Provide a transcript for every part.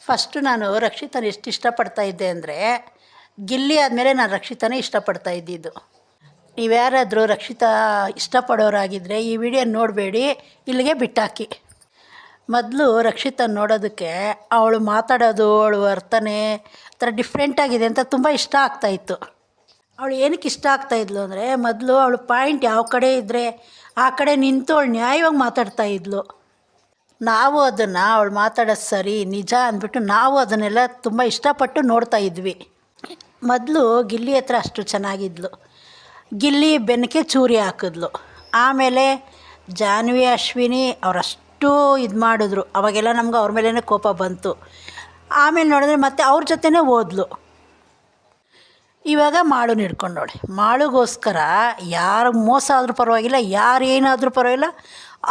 First ನಾನು ರಕ್ಷಿತನ ಎಷ್ಟು ಇಷ್ಟಪಡ್ತಾ ಇದ್ದೆ ಅಂದರೆ, ಗಿಲ್ಲಿ ಆದಮೇಲೆ ನಾನು ರಕ್ಷಿತನೇ ಇಷ್ಟಪಡ್ತಾ ಇದ್ದಿದ್ದು. ನೀವ್ಯಾರಾದರೂ ರಕ್ಷಿತಾ ಇಷ್ಟಪಡೋರಾಗಿದ್ದರೆ ಈ ವಿಡಿಯೋ ನೋಡಬೇಡಿ, ಇಲ್ಲಿಗೆ ಬಿಟ್ಟಾಕಿ. ಮೊದಲು ರಕ್ಷಿತನ ನೋಡೋದಕ್ಕೆ ಅವಳು ಮಾತಾಡೋದು, ಅವಳು ವರ್ತನೆ ಥರ ಡಿಫ್ರೆಂಟಾಗಿದೆ ಅಂತ ತುಂಬ ಇಷ್ಟ ಆಗ್ತಾಯಿತ್ತು. ಅವಳು ಏನಕ್ಕೆ ಇಷ್ಟ ಆಗ್ತಾಯಿದ್ಲು ಅಂದರೆ, ಮೊದಲು ಅವಳು ಪಾಯಿಂಟ್ ಯಾವ ಕಡೆ ಇದ್ದರೆ ಆ ಕಡೆ ನಿಂತು ಅವಳು ನ್ಯಾಯವಾಗಿ ಮಾತಾಡ್ತಾಯಿದ್ಲು. ನಾವು ಅದನ್ನು ಅವಳು ಮಾತಾಡೋದು ಸರಿ ನಿಜ ಅಂದ್ಬಿಟ್ಟು ನಾವು ಅದನ್ನೆಲ್ಲ ತುಂಬ ಇಷ್ಟಪಟ್ಟು ನೋಡ್ತಾ ಇದ್ವಿ. ಮೊದಲು ಗಿಲ್ಲಿ ಹತ್ರ ಅಷ್ಟು ಚೆನ್ನಾಗಿದ್ಲು. ಗಿಲ್ಲಿ ಬೆನ್ನಕ್ಕೆ ಚೂರಿ ಹಾಕಿದ್ಲು. ಆಮೇಲೆ ಜಾನ್ವಿ ಅಶ್ವಿನಿ ಅವರಷ್ಟು ಇದು ಮಾಡಿದ್ರು. ಅವಾಗೆಲ್ಲ ನಮ್ಗೆ ಅವ್ರ ಮೇಲೇ ಕೋಪ ಬಂತು. ಆಮೇಲೆ ನೋಡಿದ್ರೆ ಮತ್ತೆ ಅವ್ರ ಜೊತೆನೇ ಓದ್ಲು. ಇವಾಗ ಮಾಳುನ ಹಿಡ್ಕೊಂಡವಳೆ. ಮಾಳುಗೋಸ್ಕರ ಯಾರು ಮೋಸ ಆದರೂ ಪರವಾಗಿಲ್ಲ, ಯಾರು ಏನಾದರೂ ಪರವಾಗಿಲ್ಲ,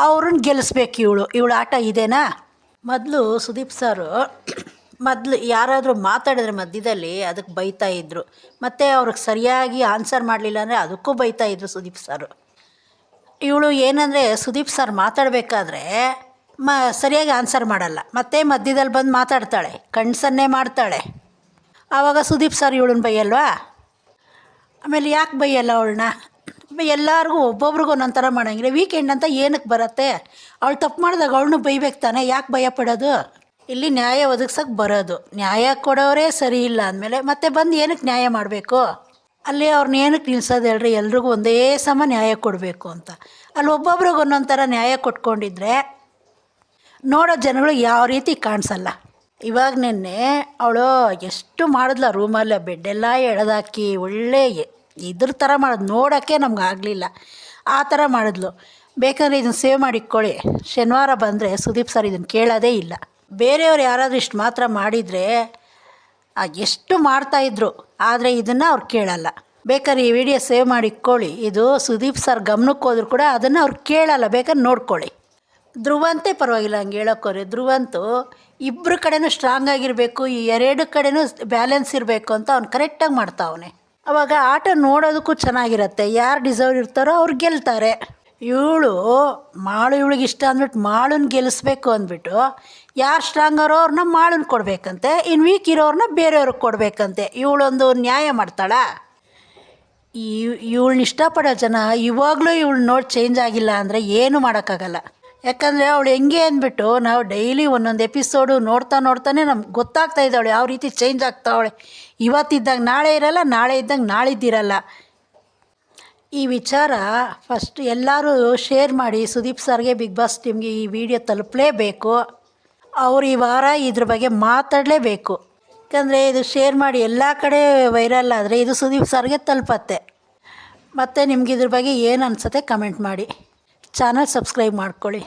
ಅವ್ರನ್ನ ಗೆಲ್ಲಿಸ್ಬೇಕು. ಇವಳು ಆಟ ಇದೇನಾ? ಮೊದಲು ಸುದೀಪ್ ಸಾರು ಮೊದಲು ಯಾರಾದರೂ ಮಾತಾಡಿದ್ರೆ ಮಧ್ಯದಲ್ಲಿ ಅದಕ್ಕೆ ಬೈತಾಯಿದ್ರು. ಮತ್ತು ಅವ್ರಿಗೆ ಸರಿಯಾಗಿ ಆನ್ಸರ್ ಮಾಡಲಿಲ್ಲ ಅಂದರೆ ಅದಕ್ಕೂ ಬೈತಾಯಿದ್ರು ಸುದೀಪ್ ಸಾರು. ಇವಳು ಏನಂದರೆ, ಸುದೀಪ್ ಸಾರ್ ಮಾತಾಡಬೇಕಾದ್ರೆ ಸರಿಯಾಗಿ ಆನ್ಸರ್ ಮಾಡಲ್ಲ, ಮತ್ತು ಮಧ್ಯದಲ್ಲಿ ಬಂದು ಮಾತಾಡ್ತಾಳೆ, ಕಣ್ಸನ್ನೇ ಮಾಡ್ತಾಳೆ. ಆವಾಗ ಸುದೀಪ್ ಸಾರ್ ಇವಳನ್ನ ಬೈಯಲ್ವಾ? ಆಮೇಲೆ ಯಾಕೆ ಬೈಯಲ್ಲ ಅವಳನ್ನ? ಎಲ್ಲರಿಗೂ ಒಬ್ಬೊಬ್ರಿಗೂ ಒಂದೊಂದು ಥರ ಮಾಡೋಂಗಿಲ್ಲ. ವೀಕೆಂಡ್ ಅಂತ ಏನಕ್ಕೆ ಬರುತ್ತೆ? ಅವಳು ತಪ್ಪು ಮಾಡಿದಾಗ ಅವಳನ್ನೂ ಬೈಬೇಕು ತಾನೆ, ಯಾಕೆ ಭಯ ಪಡೋದು? ಇಲ್ಲಿ ನ್ಯಾಯ ಒದಗಿಸೋಕೆ ಬರೋದು. ನ್ಯಾಯ ಕೊಡೋರೇ ಸರಿ ಇಲ್ಲ ಅಂದಮೇಲೆ ಮತ್ತೆ ಬಂದು ಏನಕ್ಕೆ ನ್ಯಾಯ ಮಾಡಬೇಕು? ಅಲ್ಲಿ ಅವ್ರನ್ನ ಏನಕ್ಕೆ ನಿಲ್ಸೋದು ಹೇಳ್ರಿ? ಎಲ್ರಿಗೂ ಒಂದೇ ಸಮ ನ್ಯಾಯ ಕೊಡಬೇಕು ಅಂತ. ಅಲ್ಲಿ ಒಬ್ಬೊಬ್ರಿಗೆ ಒಂದೊಂದು ಥರ ನ್ಯಾಯ ಕೊಟ್ಕೊಂಡಿದ್ರೆ ನೋಡೋ ಜನಗಳು ಯಾವ ರೀತಿ ಕಾಣಿಸಲ್ಲ. ಇವಾಗ ನಿನ್ನೆ ಅವಳು ಎಷ್ಟು ಮಾಡಿದ್ಲ ರೂಮಲ್ಲೇ, ಬೆಡ್ಡೆಲ್ಲ ಎಳೆದಾಕಿ ಒಳ್ಳೆ ಇದ್ರ ಥರ ಮಾಡೋದು, ನೋಡೋಕ್ಕೆ ನಮ್ಗೆ ಆಗಲಿಲ್ಲ. ಆ ಥರ ಮಾಡಿದ್ಲು. ಬೇಕಾದ್ರೆ ಇದನ್ನು ಸೇವ್ ಮಾಡಿಕ್ಕೊಳ್ಳಿ, ಶನಿವಾರ ಬಂದರೆ ಸುದೀಪ್ ಸರ್ ಇದನ್ನು ಕೇಳೋದೇ ಇಲ್ಲ. ಬೇರೆಯವ್ರು ಯಾರಾದರೂ ಇಷ್ಟು ಮಾತ್ರ ಮಾಡಿದರೆ ಎಷ್ಟು ಮಾಡ್ತಾಯಿದ್ರು, ಆದರೆ ಇದನ್ನು ಅವ್ರು ಕೇಳಲ್ಲ. ಬೇಕಾದ್ರೆ ಈ ವಿಡಿಯೋ ಸೇವ್ ಮಾಡಿಕ್ಕೊಳ್ಳಿ, ಇದು ಸುದೀಪ್ ಸರ್ ಗಮನಕ್ಕೆ ಹೋದ್ರು ಕೂಡ ಅದನ್ನು ಅವ್ರು ಕೇಳಲ್ಲ. ಬೇಕಾದ್ರೆ ನೋಡ್ಕೊಳ್ಳಿ. ಧ್ರುವಂತೆ ಪರವಾಗಿಲ್ಲ, ಹಂಗೆ ಹೇಳೋಕ್ಕೋರೆ. ಧ್ರುವಂತು ಇಬ್ಬರ ಕಡೆನೂ ಸ್ಟ್ರಾಂಗ್ ಆಗಿರಬೇಕು, ಈ ಎರಡು ಕಡೆನೂ ಬ್ಯಾಲೆನ್ಸ್ ಇರಬೇಕು ಅಂತ ಅವ್ನು ಕರೆಕ್ಟಾಗಿ ಮಾಡ್ತಾವನೆ. ಆವಾಗ ಆಟ ನೋಡೋದಕ್ಕೂ ಚೆನ್ನಾಗಿರುತ್ತೆ. ಯಾರು ಡಿಸರ್ವ್ ಇರ್ತಾರೋ ಅವ್ರು ಗೆಲ್ತಾರೆ. ಇವಳಿಗೆ ಇಷ್ಟ ಅಂದ್ಬಿಟ್ಟು ಮಾಳನ್ನ ಗೆಲ್ಲಿಸ್ಬೇಕು ಅಂದ್ಬಿಟ್ಟು ಯಾರು ಸ್ಟ್ರಾಂಗ್ ಅವರೋ ಅವ್ರನ್ನ ಮಾಳನ್ನ ಕೊಡಬೇಕಂತೆ, ಇನ್ನು ವೀಕ್ ಇರೋರನ್ನ ಬೇರೆಯವ್ರಿಗೆ ಕೊಡಬೇಕಂತೆ. ಇವಳೊಂದು ನ್ಯಾಯ ಮಾಡ್ತಾಳ? ಇವಳನ್ನ ಇಷ್ಟಪಡೋ ಜನ ಇವಾಗಲೂ ಇವಳು ನೋಡಿ ಚೇಂಜ್ ಆಗಿಲ್ಲ ಅಂದರೆ ಏನೂ ಮಾಡೋಕ್ಕಾಗಲ್ಲ. ಯಾಕಂದರೆ ಅವಳು ಹೆಂಗೆ ಅಂದ್ಬಿಟ್ಟು ನಾವು ಡೈಲಿ ಒಂದೊಂದು ಎಪಿಸೋಡು ನೋಡ್ತಾನೆ ನಮ್ಗೆ ಗೊತ್ತಾಗ್ತಾ ಇದ್ದಾವಳೆ ಯಾವ ರೀತಿ ಚೇಂಜ್ ಆಗ್ತಾವಳೆ. ಇವತ್ತಿದ್ದಾಗ ನಾಳೆ ಇರಲ್ಲ, ನಾಳೆ ಇದ್ದಂಗೆ ನಾಳಿದ್ದಿರಲ್ಲ. ಈ ವಿಚಾರ ಫಸ್ಟ್ ಎಲ್ಲರೂ ಶೇರ್ ಮಾಡಿ. ಸುದೀಪ್ ಸರ್ಗೆ, ಬಿಗ್ ಬಾಸ್ ಟೀಮ್ಗೆ ಈ ವಿಡಿಯೋ ತಲುಪಲೇಬೇಕು. ಅವ್ರು ಈ ವಾರ ಇದ್ರ ಬಗ್ಗೆ ಮಾತಾಡಲೇಬೇಕು. ಯಾಕಂದರೆ ಇದು ಶೇರ್ ಮಾಡಿ ಎಲ್ಲ ಕಡೆ ವೈರಲ್ ಆದರೆ ಇದು ಸುದೀಪ್ ಸರ್ಗೆ ತಲುಪತ್ತೆ. ಮತ್ತು ನಿಮ್ಗೆ ಇದ್ರ ಬಗ್ಗೆ ಏನು ಅನಿಸುತ್ತೆ ಕಮೆಂಟ್ ಮಾಡಿ. ಚಾನಲ್ ಸಬ್ಸ್ಕ್ರೈಬ್ ಮಾಡ್ಕೊಳ್ಳಿ.